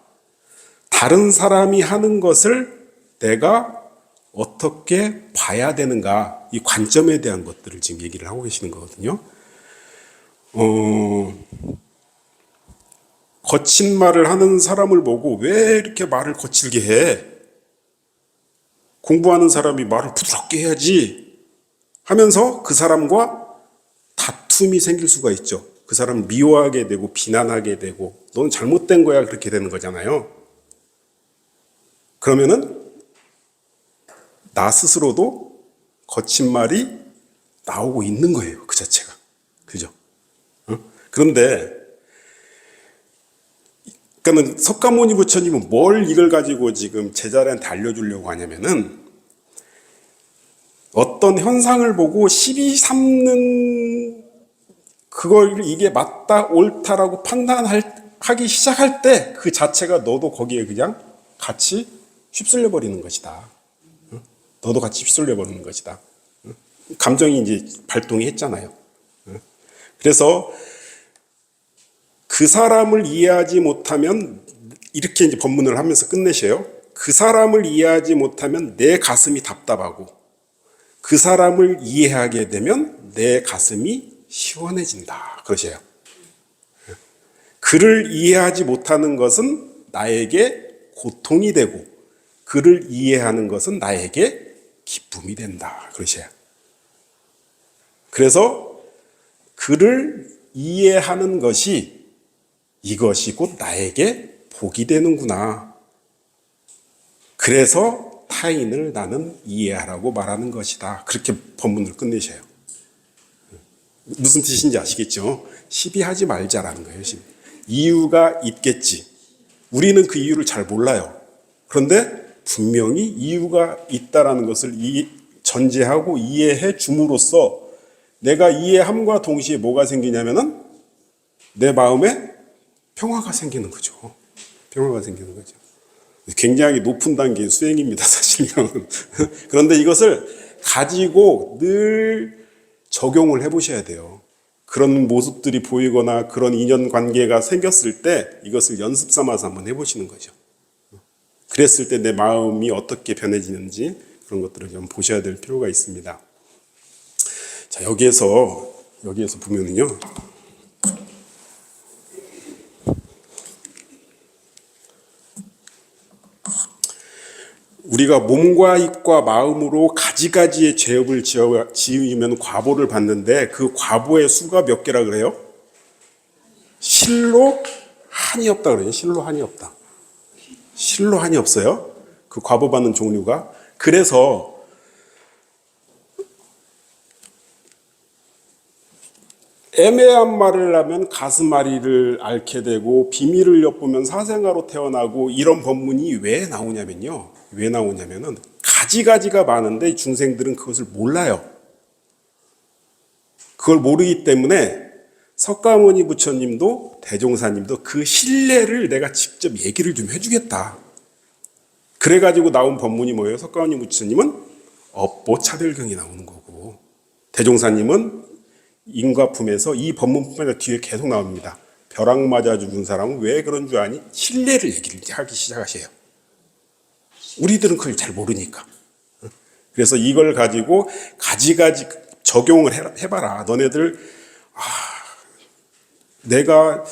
다른 사람이 하는 것을 내가 어떻게 봐야 되는가, 이 관점에 대한 것들을 지금 얘기를 하고 계시는 거거든요. 거친 말을 하는 사람을 보고 왜 이렇게 말을 거칠게 해? 공부하는 사람이 말을 부드럽게 해야지 하면서 그 사람과 다툼이 생길 수가 있죠. 그 사람을 미워하게 되고 비난하게 되고 너는 잘못된 거야 그렇게 되는 거잖아요. 그러면은 나 스스로도 거친 말이 나오고 있는 거예요. 그 자체가. 그죠? 그런데 그러니까는 석가모니 부처님은 뭘 이걸 가지고 지금 제자들한테 알려주려고 하냐면은 어떤 현상을 보고 시비 삼는 그걸 이게 맞다 옳다라고 판단하기 시작할 때 그 자체가 너도 거기에 그냥 같이 휩쓸려 버리는 것이다. 너도 같이 휩쓸려 버리는 것이다. 감정이 이제 발동이 했잖아요. 그래서 그 사람을 이해하지 못하면 이렇게 이제 법문을 하면서 끝내셔요. 그 사람을 이해하지 못하면 내 가슴이 답답하고 그 사람을 이해하게 되면 내 가슴이 시원해진다. 그러셔요. 그를 이해하지 못하는 것은 나에게 고통이 되고 그를 이해하는 것은 나에게 기쁨이 된다. 그러셔요. 그래서 그를 이해하는 것이 이것이 곧 나에게 복이 되는구나. 그래서 타인을 나는 이해하라고 말하는 것이다. 그렇게 법문을 끝내셔요. 무슨 뜻인지 아시겠죠? 시비하지 말자라는 거예요. 시비. 이유가 있겠지. 우리는 그 이유를 잘 몰라요. 그런데 분명히 이유가 있다라는 것을 전제하고 이해해 줌으로써 내가 이해함과 동시에 뭐가 생기냐면은 내 마음에 평화가 생기는 거죠. 평화가 생기는 거죠. 굉장히 높은 단계의 수행입니다, 사실은. 그런데 이것을 가지고 늘 적용을 해보셔야 돼요. 그런 모습들이 보이거나 그런 인연관계가 생겼을 때 이것을 연습 삼아서 한번 해보시는 거죠. 그랬을 때 내 마음이 어떻게 변해지는지 그런 것들을 좀 보셔야 될 필요가 있습니다. 자, 여기에서 보면은요. 우리가 몸과 입과 마음으로 가지가지의 죄업을 지으면 과보를 받는데 그 과보의 수가 몇 개라 그래요? 실로 한이 없다 그래요. 실로 한이 없다. 실로 한이 없어요. 그 과보 받는 종류가. 그래서 애매한 말을 하면 가슴앓이를 앓게 되고 비밀을 엿보면 사생아로 태어나고 이런 법문이 왜 나오냐면요. 왜 나오냐면은 가지가지가 많은데 중생들은 그것을 몰라요. 그걸 모르기 때문에 석가모니 부처님도 대종사님도 그 신뢰를 내가 직접 얘기를 좀 해주겠다. 그래가지고 나온 법문이 뭐예요? 석가모니 부처님은 업보차별경이 나오는 거고 대종사님은 인과품에서 이 법문뿐만 아니라 뒤에 계속 나옵니다. 벼락 맞아 죽은 사람은 왜 그런 줄 아니? 신뢰를 얘기를 하기 시작하셔요. 우리들은 그걸 잘 모르니까. 그래서 이걸 가지고 가지가지 적용을 해봐라. 너네들 내가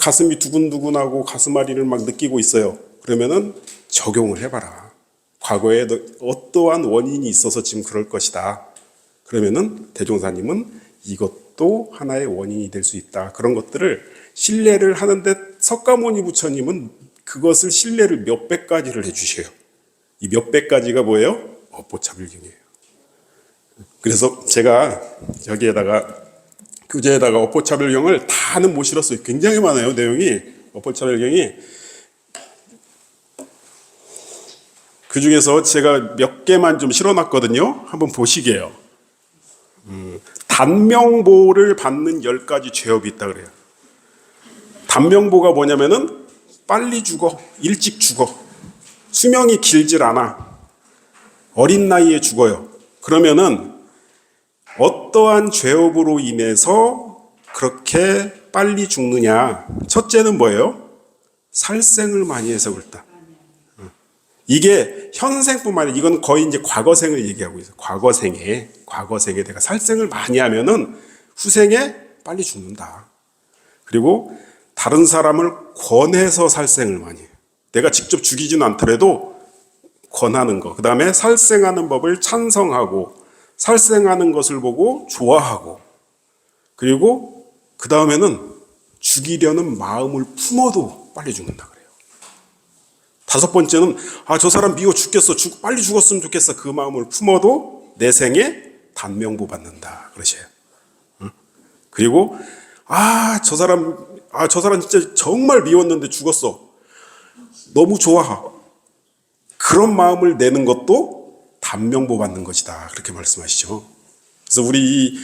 가슴이 두근두근하고 가슴앓이를 막 느끼고 있어요. 그러면은 적용을 해봐라. 과거에 어떠한 원인이 있어서 지금 그럴 것이다. 그러면은 대종사님은 이것도 하나의 원인이 될 수 있다. 그런 것들을 신뢰를 하는데 석가모니 부처님은 그것을 신뢰를 몇백 가지를 해주셔요. 이 몇백 가지가 뭐예요? 업보차별경이에요. 그래서 제가 여기에다가 교재에다가 업보차별경을 다는 못 실었어요. 굉장히 많아요, 내용이. 업보차별경이. 그 중에서 제가 몇 개만 좀 실어놨거든요. 한번 보시게요. 단명보를 받는 10가지 죄업이 있다 그래요. 단명보가 뭐냐면은 빨리 죽어, 일찍 죽어, 수명이 길질 않아, 어린 나이에 죽어요. 그러면은 어떠한 죄업으로 인해서 그렇게 빨리 죽느냐? 첫째는 뭐예요? 살생을 많이 해서 그렇다. 이게 현생뿐만 아니라 이건 거의 이제 과거생을 얘기하고 있어요. 과거생에 내가 살생을 많이 하면은 후생에 빨리 죽는다. 그리고 다른 사람을 권해서 살생을 많이 해요. 내가 직접 죽이지는 않더라도 권하는 거. 그 다음에 살생하는 법을 찬성하고 살생하는 것을 보고 좋아하고 그리고 그 다음에는 죽이려는 마음을 품어도 빨리 죽는다 그래요. 다섯 번째는 저 사람 미워 죽겠어. 빨리 죽었으면 좋겠어. 그 마음을 품어도 내 생에 단명보 받는다 그러셔요. 그리고 저 사람 진짜 정말 미웠는데 죽었어. 너무 좋아. 그런 마음을 내는 것도 단명보 받는 것이다. 그렇게 말씀하시죠. 그래서 우리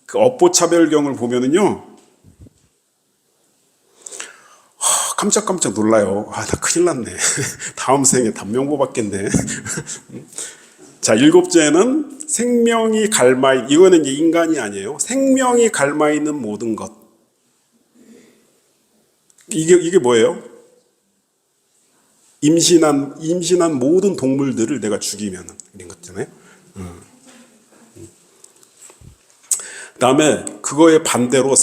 그 업보차별경을 보면은요, 깜짝깜짝 놀라요. 나 큰일 났네. 다음 생에 단명보 받겠네. 자, 일곱째는 생명이 갈마, 이거는 이제 인간이 아니에요. 생명이 갈마 있는 모든 것. 이게 뭐예요? 임신한 모든 동물들을 내가 죽이면 이런 것잖아요. 그다음에 그거에 반대로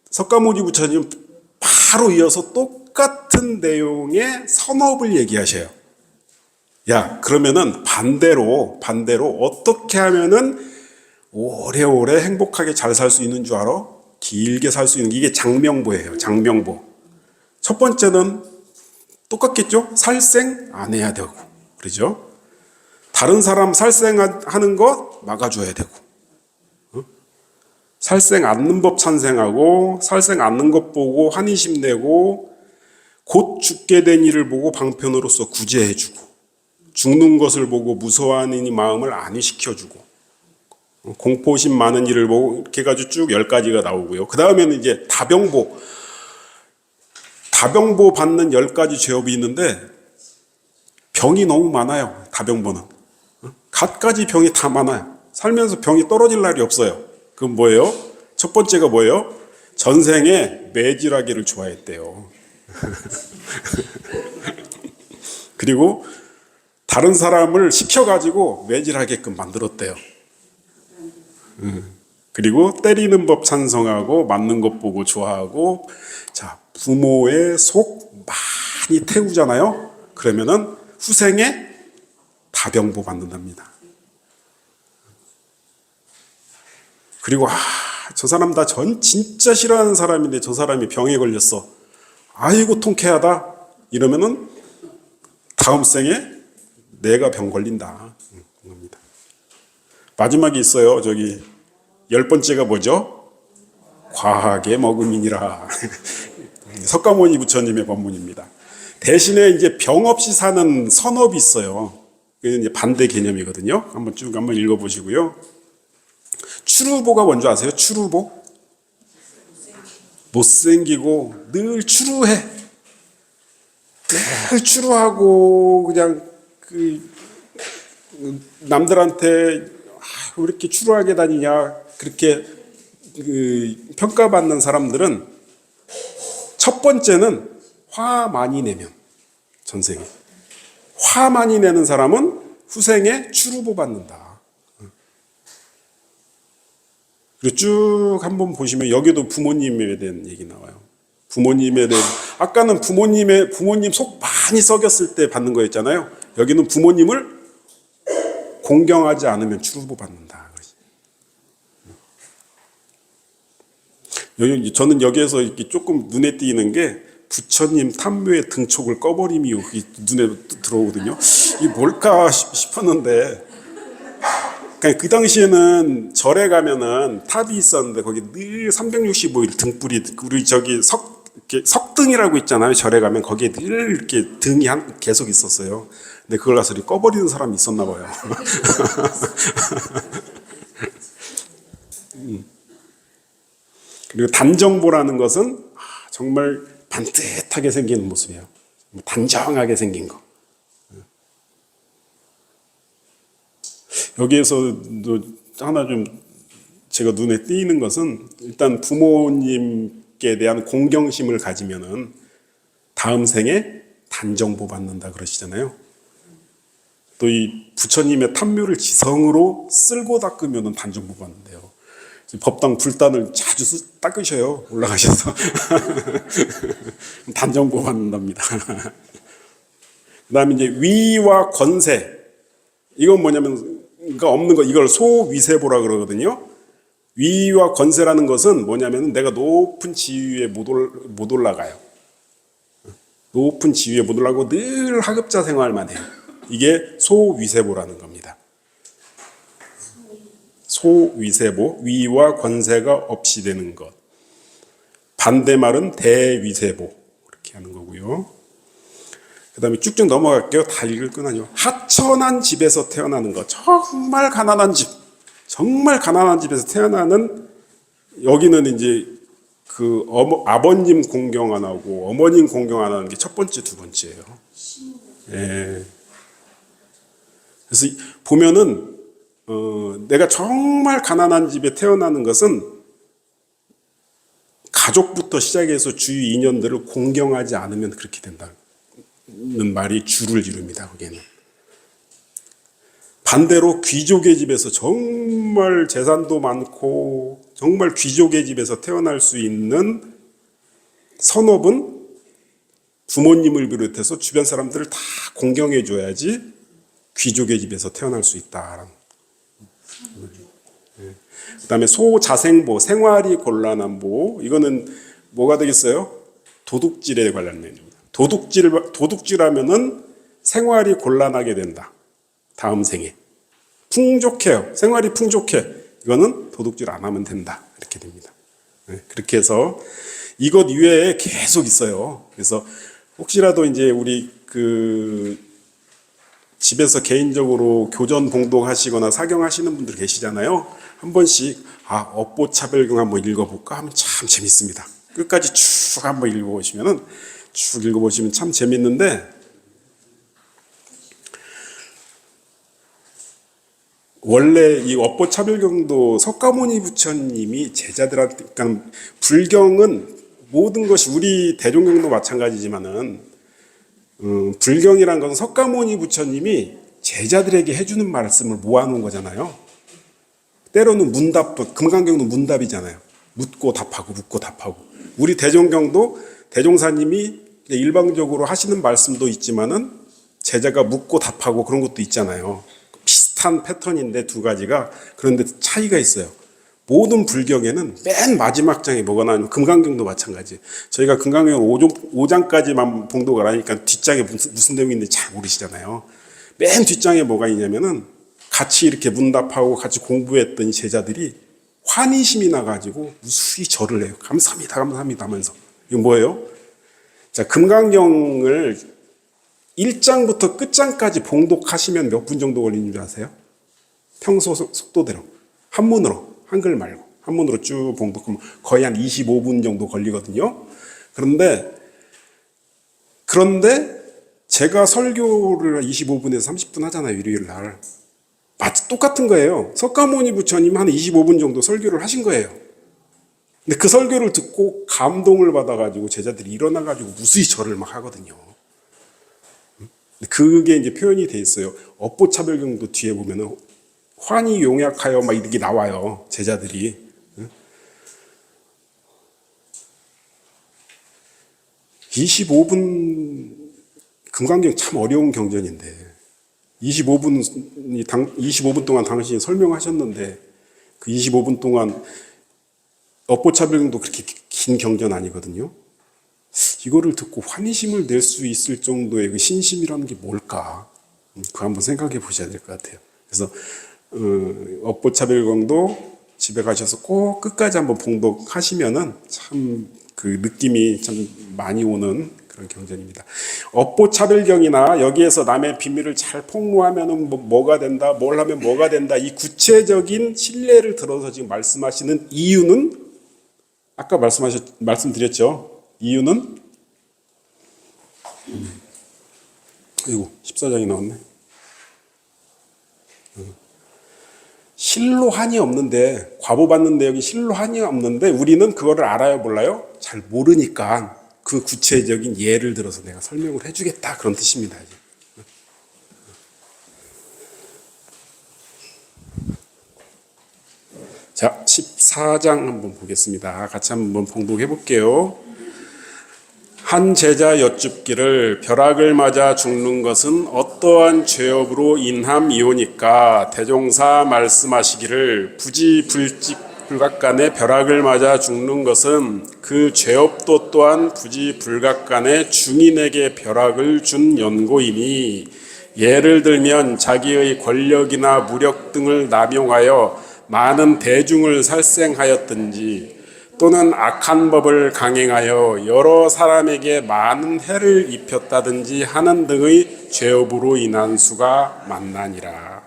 석가모니 부처님 바로 이어서 똑같은 내용의 선업을 얘기하셔요. 야, 그러면은 반대로 어떻게 하면은 오래오래 행복하게 잘 살 수 있는 줄 알아? 길게 살 수 있는 게 이게 장명보예요. 장명보. 첫 번째는 똑같겠죠? 살생 안 해야 되고, 그러죠? 다른 사람 살생하는 것 막아줘야 되고, 살생 않는 법 찬생하고, 살생 않는 것 보고 환희심 내고, 곧 죽게 된 이를 보고 방편으로서 구제해주고, 죽는 것을 보고 무서워하는 이 마음을 안위시켜주고, 공포심 많은 이를 보고 이렇게 해가지고 쭉 10가지가 나오고요. 그 다음에는 이제 다병보 받는 10가지 죄업이 있는데 병이 너무 많아요. 다병보는 갖가지 병이 다 많아요. 살면서 병이 떨어질 날이 없어요. 그건 뭐예요? 첫 번째가 뭐예요? 전생에 매질하기를 좋아했대요. 그리고 다른 사람을 시켜가지고 매질하게끔 만들었대요. 그리고 때리는 법 찬성하고 맞는 것 보고 좋아하고, 자, 부모의 속 많이 태우잖아요. 그러면은 후생에 다병보 받는답니다. 그리고 저 사람 진짜 싫어하는 사람인데 저 사람이 병에 걸렸어. 아이고 통쾌하다. 이러면은 다음 생에 내가 병 걸린다. 겁니다. 마지막에 있어요. 10번째가 뭐죠? 과하게 먹음이니라. 석가모니 부처님의 법문입니다. 대신에 이제 병 없이 사는 선업이 있어요. 그게 이제 반대 개념이거든요. 한번 읽어보시고요. 추루보가 뭔지 아세요? 추루보? 못생기고 늘 추루해. 늘 추루하고 그냥 남들한테 왜 이렇게 추루하게 다니냐 그렇게 평가받는 사람들은 첫 번째는 화 많이 내면, 전생에 화 많이 내는 사람은 후생에 추루보 받는다. 그리고 쭉 한번 보시면 여기도 부모님에 대한 얘기 나와요. 부모님에 대한, 아까는 부모님 속 많이 썩였을 때 받는 거였잖아요. 여기는 부모님을 공경하지 않으면 추루보 받는다. 저는 여기에서 이렇게 조금 눈에 띄는 게 부처님 탐묘의 등촉을 꺼버림이 눈에 들어오거든요. 이게 뭘까 싶었는데, 그러니까 그 당시에는 절에 가면은 탑이 있었는데 거기 늘 365일 등불이, 우리 석등이라고 있잖아요. 절에 가면 거기에 늘 이렇게 등이 계속 있었어요. 근데 그걸 가서 꺼버리는 사람이 있었나 봐요. 그리고 단정보라는 것은 정말 반듯하게 생기는 모습이에요. 단정하게 생긴 거. 여기에서도 하나 좀 제가 눈에 띄는 것은, 일단 부모님께 대한 공경심을 가지면은 다음 생에 단정보 받는다 그러시잖아요. 또 이 부처님의 탐묘를 지성으로 쓸고 닦으면은 단정보 받는데요. 법당 불단을 자주 닦으셔요. 올라가셔서. 단정보 받는답니다. 그 다음에 이제 위와 권세. 이건 뭐냐면, 그러니까 없는 거, 이걸 소위세보라 그러거든요. 위와 권세라는 것은 뭐냐면 내가 높은 지위에 못 올라가요. 높은 지위에 못 올라가고 늘 하급자 생활만 해요. 이게 소위세보라는 겁니다. 소위세보, 위와 권세가 없이 되는 것. 반대말은 대위세보, 이렇게 하는 거고요. 그 다음에 쭉쭉 넘어갈게요. 다 읽을 건 아니고. 하천한 집에서 태어나는 것. 정말 가난한 집. 정말 가난한 집에서 태어나는, 여기는 이제 그 아버님 공경 안 하고 어머님 공경 안 하는 게 첫 번째, 두 번째예요. 예. 그래서 보면은 내가 정말 가난한 집에 태어나는 것은 가족부터 시작해서 주위 인연들을 공경하지 않으면 그렇게 된다는 말이 주를 이룹니다. 거기에는. 반대로 귀족의 집에서 정말 재산도 많고 정말 귀족의 집에서 태어날 수 있는 선업은 부모님을 비롯해서 주변 사람들을 다 공경해 줘야지 귀족의 집에서 태어날 수 있다. 그다음에 소자생보, 생활이 곤란한 보, 이거는 뭐가 되겠어요? 도둑질에 관련된 내용입니다. 도둑질하면은 생활이 곤란하게 된다. 다음 생에. 풍족해요. 생활이 풍족해. 이거는 도둑질 안 하면 된다. 이렇게 됩니다. 그렇게 해서 이것 이외에 계속 있어요. 그래서 혹시라도 이제 우리 그 집에서 개인적으로 교전 봉독하시거나 사경하시는 분들 계시잖아요. 한 번씩 업보차별경 한번 읽어볼까 하면 참 재밌습니다. 끝까지 쭉 한번 읽어보시면 참 재밌는데, 원래 이 업보차별경도 석가모니 부처님이 제자들한테, 그러니까 불경은 모든 것이 우리 대종경도 마찬가지지만은 불경이란 것은 석가모니 부처님이 제자들에게 해주는 말씀을 모아놓은 거잖아요. 때로는 문답, 금강경도 문답이잖아요. 묻고 답하고 묻고 답하고. 우리 대종경도 대종사님이 일방적으로 하시는 말씀도 있지만은 제자가 묻고 답하고 그런 것도 있잖아요. 비슷한 패턴인데 두 가지가, 그런데 차이가 있어요. 모든 불경에는 맨 마지막 장에 뭐가 나오냐면, 금강경도 마찬가지. 저희가 금강경 5장까지만 봉독을 하니까 뒷장에 무슨 내용이 있는지 잘 모르시잖아요. 맨 뒷장에 뭐가 있냐면은 같이 이렇게 문답하고 같이 공부했던 제자들이 환희심이 나가지고 무수히 절을 해요. 감사합니다, 감사합니다 하면서. 이거 뭐예요? 자, 금강경을 1장부터 끝장까지 봉독하시면 몇 분 정도 걸리는 줄 아세요? 평소 속도대로. 한문으로, 한글 말고. 한문으로 쭉 봉독하면 거의 한 25분 정도 걸리거든요. 그런데 제가 설교를 25분에서 30분 하잖아요, 일요일 날. 똑같은 거예요. 석가모니 부처님 한 25분 정도 설교를 하신 거예요. 근데 그 설교를 듣고 감동을 받아가지고 제자들이 일어나가지고 무수히 절을 막 하거든요. 그게 이제 표현이 돼 있어요. 업보차별경도 뒤에 보면은 환히 용약하여 막 이렇게 나와요. 제자들이. 25분, 금강경 참 어려운 경전인데 25분 동안 당신이 설명하셨는데 그 25분 동안 업보차별경도 그렇게 긴 경전 아니거든요. 이거를 듣고 환희심을 낼 수 있을 정도의 그 신심이라는 게 뭘까? 그거 한번 생각해 보셔야 될 것 같아요. 그래서 업보차별경도 집에 가셔서 꼭 끝까지 한번 봉독하시면은 참 그 느낌이 참 많이 오는 그런 경전입니다. 업보차별경이나 여기에서 남의 비밀을 잘 폭로하면은 뭐가 된다, 뭘 하면 뭐가 된다, 이 구체적인 신뢰를 들어서 지금 말씀하시는 이유는 아까 말씀드렸죠. 이유는 이거 14장이 나왔네. 실로 한이 없는데, 과보받는 내용이 실로 한이 없는데 우리는 그거를 알아요, 몰라요? 잘 모르니까 그 구체적인 예를 들어서 내가 설명을 해주겠다, 그런 뜻입니다. 자, 14장 한번 보겠습니다. 같이 한번 봉독해 볼게요. 한 제자 여쭙기를 벼락을 맞아 죽는 것은 어떠한 죄업으로 인함이오니까 대종사 말씀하시기를 부지불식불 부지불각간에 벼락을 맞아 죽는 것은 그 죄업도 또한 부지불각간에 중인에게 벼락을 준 연고이니, 예를 들면 자기의 권력이나 무력 등을 남용하여 많은 대중을 살생하였든지, 또는 악한 법을 강행하여 여러 사람에게 많은 해를 입혔다든지 하는 등의 죄업으로 인한 수가 많나니라.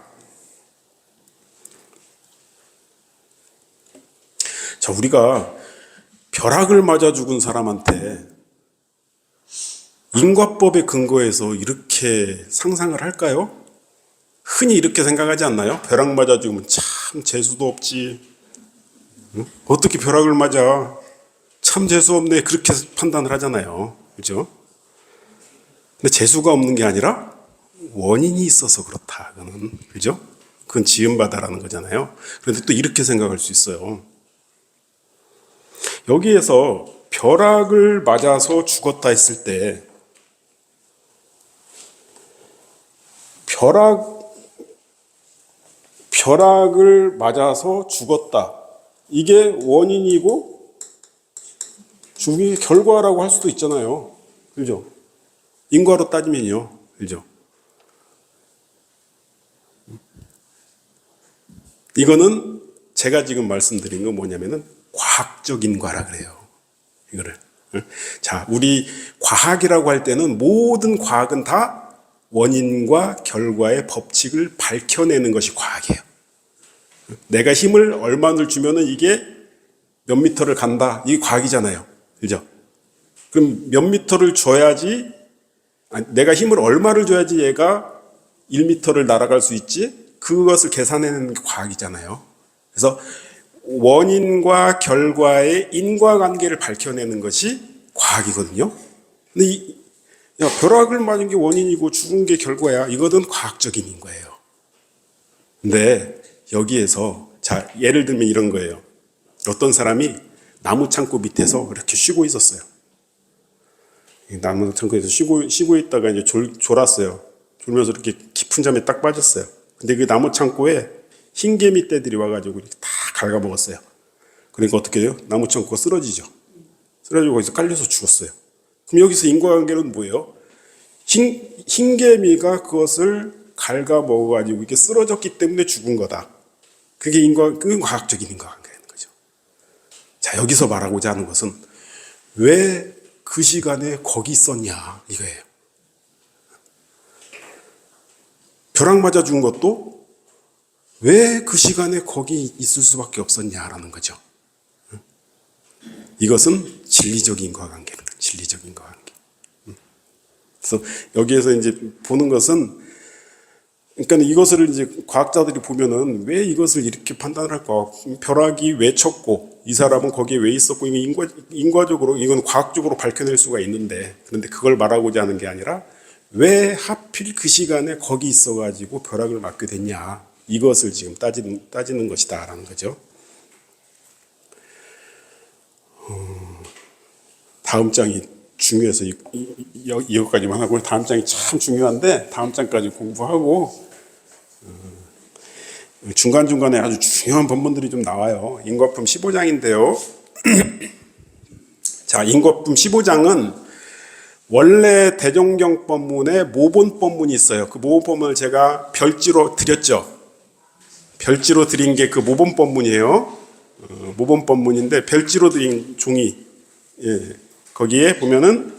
자, 우리가 벼락을 맞아 죽은 사람한테 인과법에 근거해서 이렇게 상상을 할까요? 흔히 이렇게 생각하지 않나요? 벼락 맞아 죽으면 참 재수도 없지. 응? 어떻게 벼락을 맞아? 참 재수 없네. 그렇게 판단을 하잖아요. 그죠? 근데 재수가 없는 게 아니라 원인이 있어서 그렇다. 그거는. 그죠? 그건 지음바다라는 거잖아요. 그런데 또 이렇게 생각할 수 있어요. 여기에서 벼락을 맞아서 죽었다 했을 때 벼락을 맞아서 죽었다. 이게 원인이고 죽음의 결과라고 할 수도 있잖아요. 그죠? 인과로 따지면요. 그죠? 이거는 제가 지금 말씀드린 건 뭐냐면은 과학적 인과라 그래요. 이거를. 자, 우리 과학이라고 할 때는 모든 과학은 다 원인과 결과의 법칙을 밝혀내는 것이 과학이에요. 내가 힘을 얼마를 주면은 이게 몇 미터를 간다. 이게 과학이잖아요. 그죠? 그럼 몇 미터를 줘야지, 내가 힘을 얼마를 줘야지 얘가 1미터를 날아갈 수 있지? 그것을 계산해내는 게 과학이잖아요. 그래서 원인과 결과의 인과관계를 밝혀내는 것이 과학이거든요. 근데 벼락을 맞은 게 원인이고 죽은 게 결과야. 이거는 과학적인 인과예요. 근데 여기에서 자, 예를 들면 이런 거예요. 어떤 사람이 나무 창고 밑에서 이렇게 쉬고 있었어요. 나무 창고에서 쉬고 있다가 이제 졸았어요. 졸면서 이렇게 깊은 잠에 딱 빠졌어요. 근데 그 나무 창고에 흰개미 떼들이 와가지고 이렇게 다 갉아먹었어요. 그러니까 어떻게 돼요? 나무 창고가 쓰러지죠. 쓰러지고 거기서 깔려서 죽었어요. 그럼 여기서 인과관계는 뭐예요? 흰개미가 그것을 갉아먹어가지고 이렇게 쓰러졌기 때문에 죽은 거다. 그게 그건 과학적인 인과관계인 거죠. 자, 여기서 말하고자 하는 것은 왜 그 시간에 거기 있었냐 이거예요. 벼락 맞아 죽은 것도 왜 그 시간에 거기 있을 수밖에 없었냐라는 거죠. 이것은 진리적인 인과관계는 거예요. 진리적인 인과관계. 그래서 여기에서 이제 보는 것은, 그러니까 이것을 이제 과학자들이 보면은 왜 이것을 이렇게 판단을 할까? 벼락이 왜 쳤고 이 사람은 거기에 왜 있었고, 이거 인과적으로 이건 과학적으로 밝혀낼 수가 있는데, 그런데 그걸 말하고자 하는 게 아니라 왜 하필 그 시간에 거기 있어가지고 벼락을 맞게 됐냐, 이것을 지금 따지는 것이다라는 거죠. 다음 장이 중요해서 이것까지만 하고, 다음 장이 참 중요한데 다음 장까지 공부하고 중간중간에 아주 중요한 본문들이 좀 나와요. 인과품 15장인데요. 자, 인과품 15장은 원래 대종경법문에 모본법문이 있어요. 그 모본법문을 제가 별지로 드렸죠. 별지로 드린 게 그 모본법문이에요. 모본법문인데 별지로 드린 종이, 거기에 보면은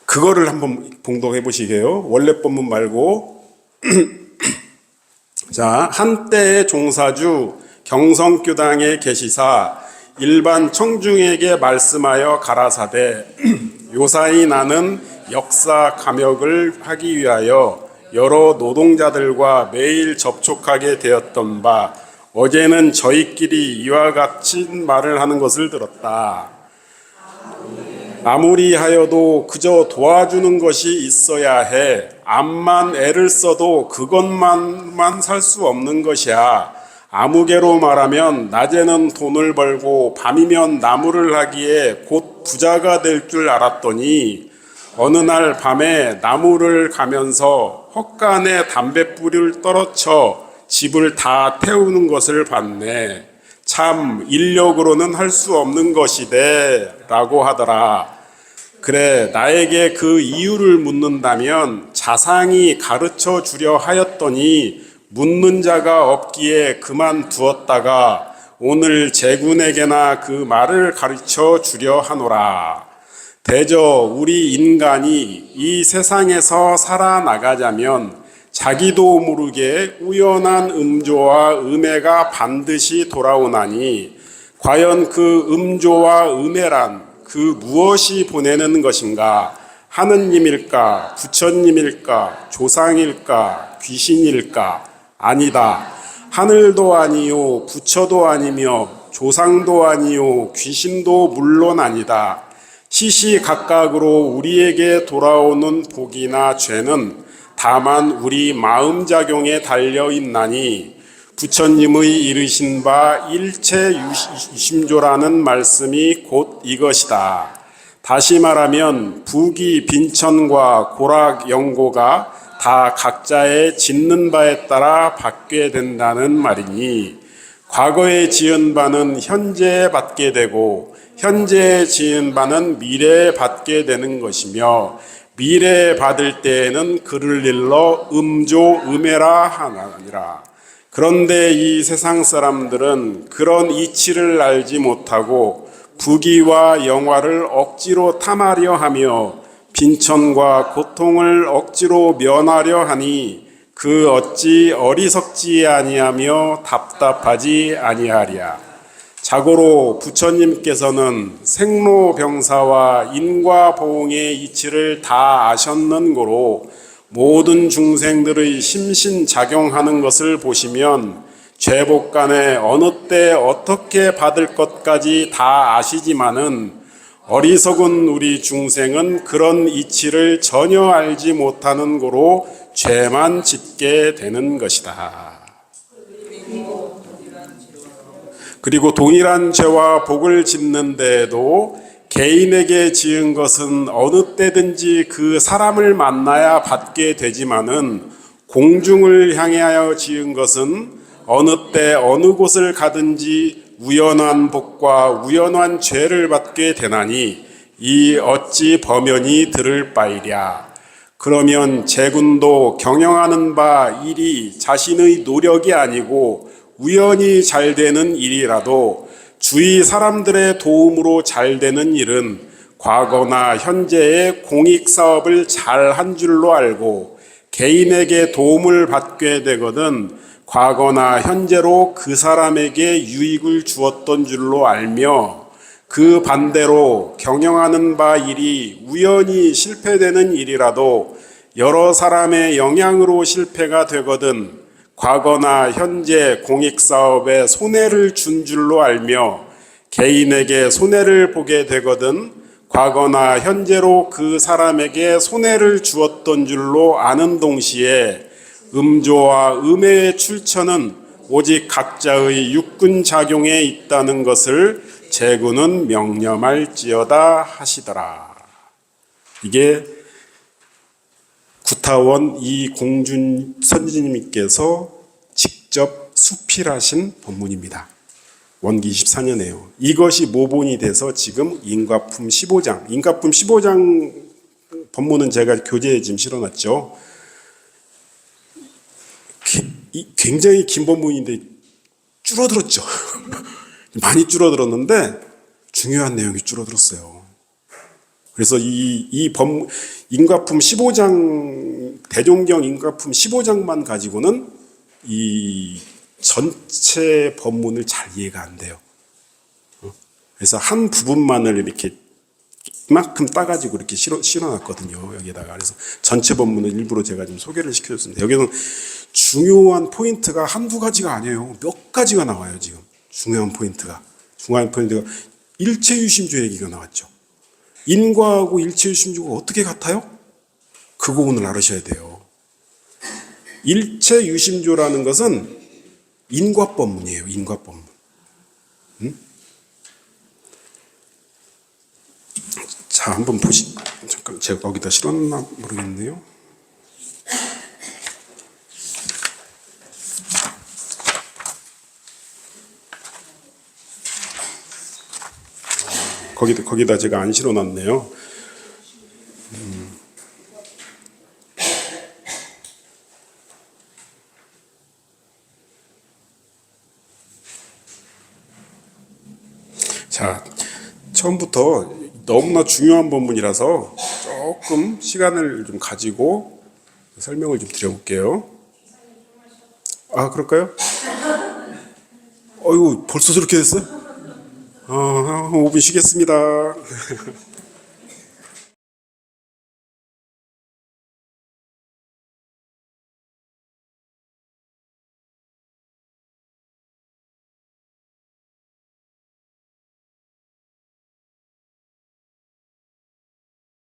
그거를 한번 봉독해 보시게요. 원래 법문 말고. 자, 한때의 종사주 경성교당에 계시사 일반 청중에게 말씀하여 가라사대 요사이 나는 역사 감역을 하기 위하여 여러 노동자들과 매일 접촉하게 되었던 바, 어제는 저희끼리 이와 같은 말을 하는 것을 들었다. 아무리 하여도 그저 도와주는 것이 있어야 해. 암만 애를 써도 그것만만 살 수 없는 것이야. 아무개로 말하면 낮에는 돈을 벌고 밤이면 나무를 하기에 곧 부자가 될 줄 알았더니 어느 날 밤에 나무를 가면서 헛간에 담뱃불을 떨어쳐 집을 다 태우는 것을 봤네. 참 인력으로는 할 수 없는 것이대 라고 하더라. 그래, 나에게 그 이유를 묻는다면 자상히 가르쳐 주려 하였더니 묻는 자가 없기에 그만두었다가 오늘 제군에게나 그 말을 가르쳐 주려 하노라. 대저 우리 인간이 이 세상에서 살아나가자면 자기도 모르게 우연한 음조와 음해가 반드시 돌아오나니 과연 그 음조와 음해란 그 무엇이 보내는 것인가? 하느님일까? 부처님일까? 조상일까? 귀신일까? 아니다. 하늘도 아니요 부처도 아니며 조상도 아니요 귀신도 물론 아니다. 시시각각으로 우리에게 돌아오는 복이나 죄는 다만 우리 마음작용에 달려있나니 부처님의 이르신 바 일체 유심조라는 말씀이 곧 이것이다. 다시 말하면 부귀 빈천과 고락 영고가 다 각자의 짓는 바에 따라 받게 된다는 말이니 과거에 지은 바는 현재에 받게 되고 현재에 지은 바는 미래에 받게 되는 것이며 미래에 받을 때에는 그를 일러 음조 음해라 하나니라. 그런데 이 세상 사람들은 그런 이치를 알지 못하고 부귀와 영화를 억지로 탐하려 하며 빈천과 고통을 억지로 면하려 하니 그 어찌 어리석지 아니하며 답답하지 아니하랴. 자고로 부처님께서는 생로병사와 인과보응의 이치를 다 아셨는 고로 모든 중생들의 심신작용하는 것을 보시면 죄복간에 어느 때 어떻게 받을 것까지 다 아시지만은 어리석은 우리 중생은 그런 이치를 전혀 알지 못하는 고로 죄만 짓게 되는 것이다. 그리고 동일한 죄와 복을 짓는 데에도 개인에게 지은 것은 어느 때든지 그 사람을 만나야 받게 되지만은 공중을 향하여 지은 것은 어느 때 어느 곳을 가든지 우연한 복과 우연한 죄를 받게 되나니 이 어찌 범연이 들을 바이랴. 그러면 제군도 경영하는 바 일이 자신의 노력이 아니고 우연히 잘 되는 일이라도 주위 사람들의 도움으로 잘 되는 일은 과거나 현재의 공익사업을 잘 한 줄로 알고 개인에게 도움을 받게 되거든 과거나 현재로 그 사람에게 유익을 주었던 줄로 알며 그 반대로 경영하는 바 일이 우연히 실패되는 일이라도 여러 사람의 영향으로 실패가 되거든 과거나 현재 공익사업에 손해를 준 줄로 알며 개인에게 손해를 보게 되거든 과거나 현재로 그 사람에게 손해를 주었던 줄로 아는 동시에 음조와 음해의 출처는 오직 각자의 육군작용에 있다는 것을 제군은 명념할지어다 하시더라. 이게 구타원 이공준 선지님께서 직접 수필하신 본문입니다. 원기 24년에요. 이것이 모본이 돼서 지금 인과품 15장, 인과품 15장 본문은 제가 교재에 지금 실어놨죠. 굉장히 긴 본문인데 줄어들었죠. 많이 줄어들었는데 중요한 내용이 줄어들었어요. 그래서 인과품 15장, 대종경 인과품 15장만 가지고는 이 전체 법문을 잘 이해가 안 돼요. 그래서 한 부분만을 이렇게 이만큼 따가지고 이렇게 실어놨거든요. 여기다가. 그래서 전체 법문을 일부러 제가 좀 소개를 시켜줬습니다. 여기는 중요한 포인트가 한두 가지가 아니에요. 몇 가지가 나와요, 지금. 중요한 포인트가. 일체유심조 얘기가 나왔죠. 인과하고 일체유심조가 어떻게 같아요? 그거 오늘 알으셔야 돼요. 일체유심조라는 것은 인과법문이에요. 인과법문. 자, 한번 잠깐 제가 거기다 실었나 모르겠네요. 거기다 제가 안 실어놨네요. 자, 처음부터 너무나 중요한 본문이라서 조금 시간을 좀 가지고 설명을 좀 드려볼게요. 아, 그럴까요? 어이구, 벌써 저렇게 됐어? 5분 쉬겠습니다.